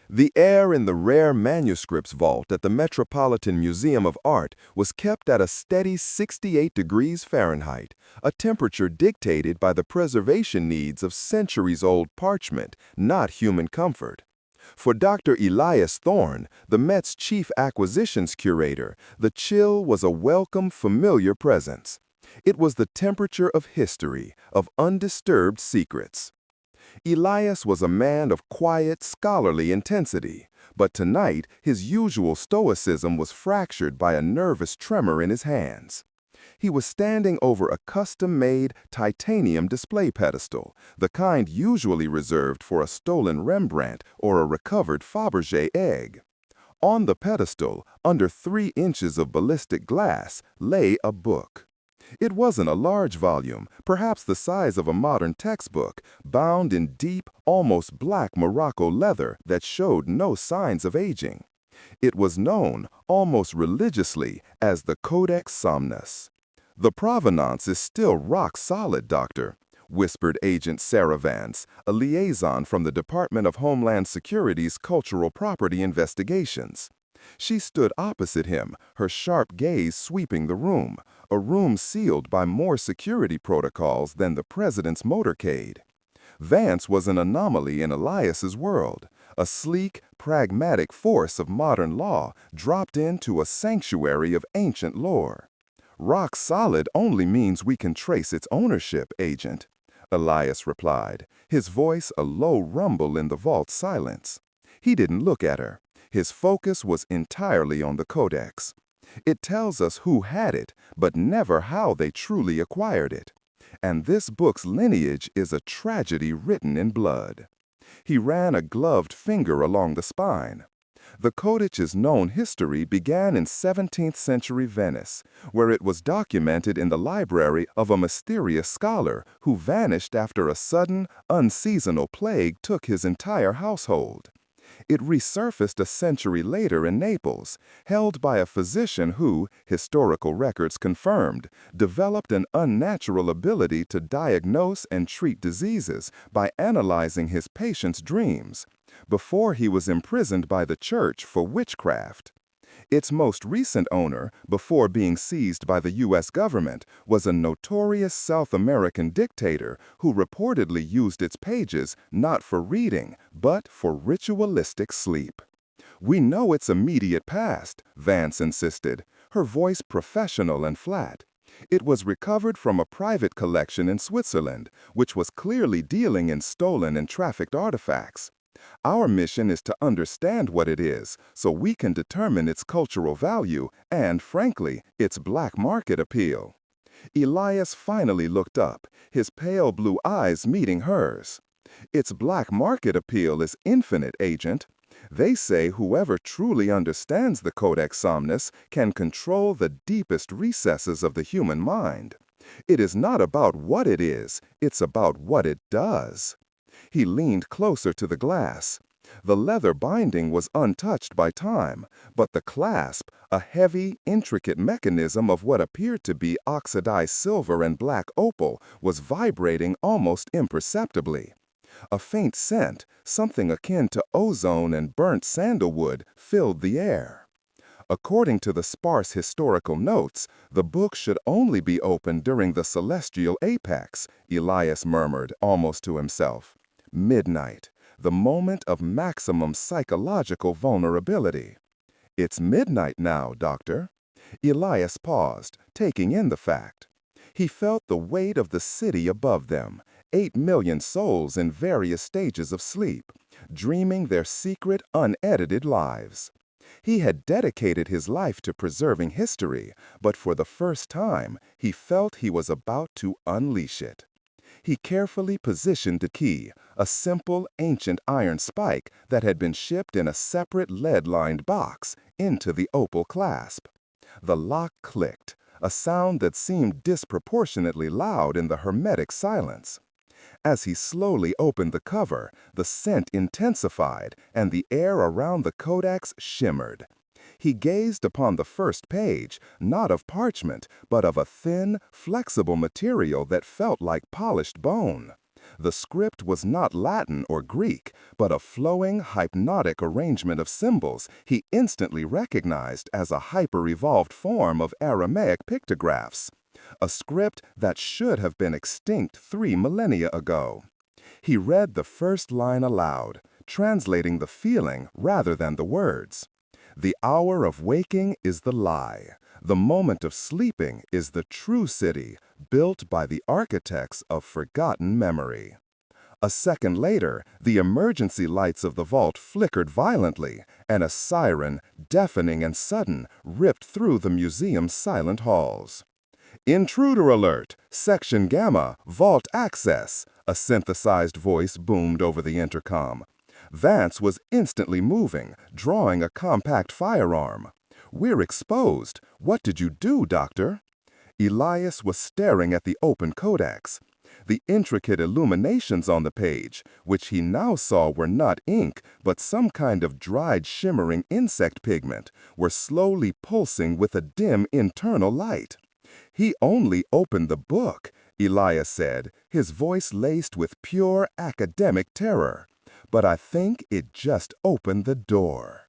The air in the Rare Manuscripts Vault at the Metropolitan Museum of Art was kept at a steady 68 degrees Fahrenheit, a temperature dictated by the preservation needs of centuries-old parchment, not human comfort. For Dr. Elias Thorne, the Met's chief acquisitions curator, the chill was a welcome, familiar presence. It was the temperature of history, of undisturbed secrets. Elias was a man of quiet, scholarly intensity, but tonight his usual stoicism was fractured by a nervous tremor in his hands. He was standing over a custom-made titanium display pedestal, the kind usually reserved for a stolen Rembrandt or a recovered Faberge egg. On the pedestal, under 3 inches of ballistic glass, lay a book. It wasn't a large volume, perhaps the size of a modern textbook, bound in deep, almost black Morocco leather that showed no signs of aging. It was known, almost religiously, as the Codex Somnus. "The provenance is still rock solid, Doctor," whispered Agent Sarah Vance, a liaison from the Department of Homeland Security's Cultural Property Investigations. She stood opposite him, her sharp gaze sweeping the room, a room sealed by more security protocols than the president's motorcade. Vance was an anomaly in Elias's world, a sleek, pragmatic force of modern law dropped into a sanctuary of ancient lore. "Rock solid only means we can trace its ownership, Agent," Elias replied, his voice a low rumble in the vault's silence. He didn't look at her. His focus was entirely on the codex. It tells us who had it, but never how they truly acquired it. And this book's lineage is a tragedy written in blood. He ran a gloved finger along the spine. The codex's known history began in 17th century Venice, where it was documented in the library of a mysterious scholar who vanished after a sudden, unseasonal plague took his entire household. It resurfaced a century later in Naples, held by a physician who, historical records confirmed, developed an unnatural ability to diagnose and treat diseases by analyzing his patients' dreams, before he was imprisoned by the church for witchcraft. Its most recent owner, before being seized by the U.S. government, was a notorious South American dictator who reportedly used its pages not for reading, but for ritualistic sleep. "We know its immediate past," Vance insisted, her voice professional and flat. "It was recovered from a private collection in Switzerland, which was clearly dealing in stolen and trafficked artifacts. Our mission is to understand what it is, so we can determine its cultural value and, frankly, its black market appeal." Elias finally looked up, his pale blue eyes meeting hers. "Its black market appeal is infinite, Agent. They say whoever truly understands the Codex Somnus can control the deepest recesses of the human mind. It is not about what it is, it's about what it does." He leaned closer to the glass. The leather binding was untouched by time, but the clasp, a heavy, intricate mechanism of what appeared to be oxidized silver and black opal, was vibrating almost imperceptibly. A faint scent, something akin to ozone and burnt sandalwood, filled the air. According to the sparse historical notes, the book should only be opened during the celestial apex, Elias murmured, almost to himself. Midnight, the moment of maximum psychological vulnerability. "It's midnight now, Doctor." Elias paused, taking in the fact. He felt the weight of the city above them, 8 million souls in various stages of sleep, dreaming their secret, unedited lives. He had dedicated his life to preserving history, but for the first time, he felt he was about to unleash it. He carefully positioned the key, a simple, ancient iron spike that had been shipped in a separate lead-lined box, into the opal clasp. The lock clicked, a sound that seemed disproportionately loud in the hermetic silence. As he slowly opened the cover, the scent intensified and the air around the codex shimmered. He gazed upon the first page, not of parchment, but of a thin, flexible material that felt like polished bone. The script was not Latin or Greek, but a flowing, hypnotic arrangement of symbols he instantly recognized as a hyper-evolved form of Aramaic pictographs, a script that should have been extinct 3 millennia ago. He read the first line aloud, translating the feeling rather than the words. The hour of waking is the lie. The moment of sleeping is the true city, built by the architects of forgotten memory. A second later, the emergency lights of the vault flickered violently, and a siren, deafening and sudden, ripped through the museum's silent halls. "Intruder alert! Section Gamma! Vault access!" a synthesized voice boomed over the intercom. Vance was instantly moving, drawing a compact firearm. "We're exposed. What did you do, Doctor?" Elias was staring at the open codex. The intricate illuminations on the page, which he now saw were not ink, but some kind of dried shimmering insect pigment, were slowly pulsing with a dim internal light. "He only opened the book," Elias said, his voice laced with pure academic terror. "But I think it just opened the door."